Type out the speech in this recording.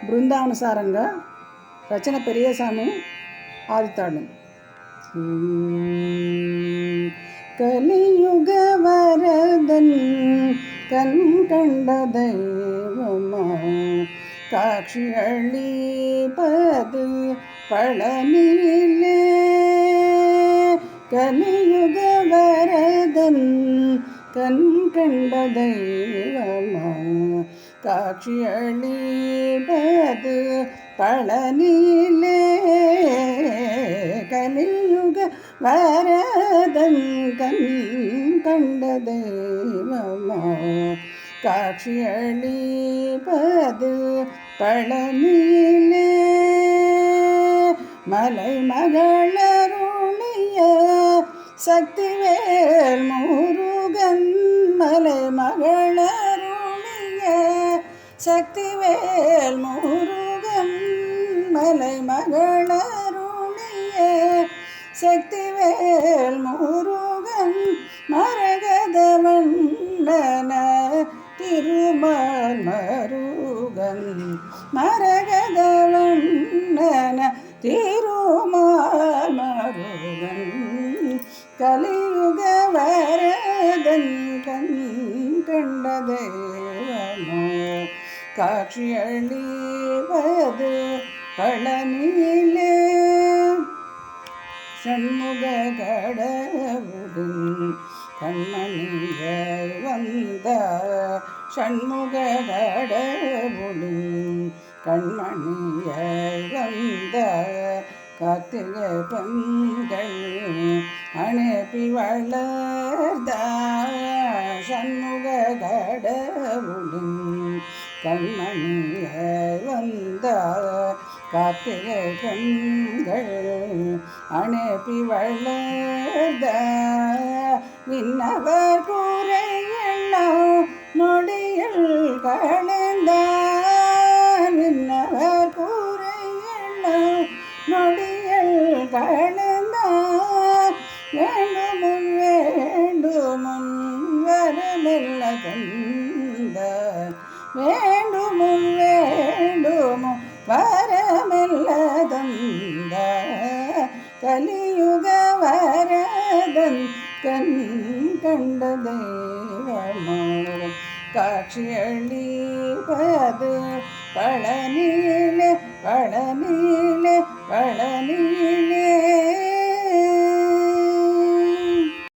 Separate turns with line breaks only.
బృందావన సారంగా రచన పెరియసామి ఆదితాళం. கலியுக வரதன் கண் கண்ட தெய்வமா காட்சி அளிப்பது பழனியிலே. கலியுக வரதன் கண் கண்ட தெய்வமா காட்சி அளிப்பது பழனியிலே. கலியுக வரதன் கண் கண்ட தெய்வமா காட்சி அளிப்பது பழனியிலே. மலை மகளருளிய சக்திவேல் முருகன், மலை மகளருளிய சக்திவேல் முருகன், மலை மகளருளிய சக்திவேல் முருகன், மரகத வண்ணன திருமால் மருகன், மரகத வண்ணன திருமால் மருகன். கலியுக வரதன் கண் கண்ட தெய்வமோ காட்சி அளிப்பது பழனியிலே. ஷண்முக கடவுளின் கண்மணியாய் வந்த, ஷண்முக கடவுளின் கண்மணியாய் வந்த கார்த்திகை பெண்கள் அனுப்பி வளர்ந்த, ஷண்முக கடவுளின் கண்மணியாய் வந்த கார்த்திகை பெண்கள் அனுப்பி வளர்ந்த, விண்ணவர் கூரையெல்லாம் நொடியில் களைந்தார், விண்ணவர் கூரையெல்லாம் நொடியில் களைந்தார். வேண்டுமுன் வேண்டுமுன் வரமெல்ல தந்த, வேண்டுமுன் வேண்டுமுன் வரமெல்ல தந்த. கலியுக வரதன் கண் கண்ட தெய்வமோ காட்சி அளிப்பது பழனியிலே, பழனியிலே, பழனியிலே.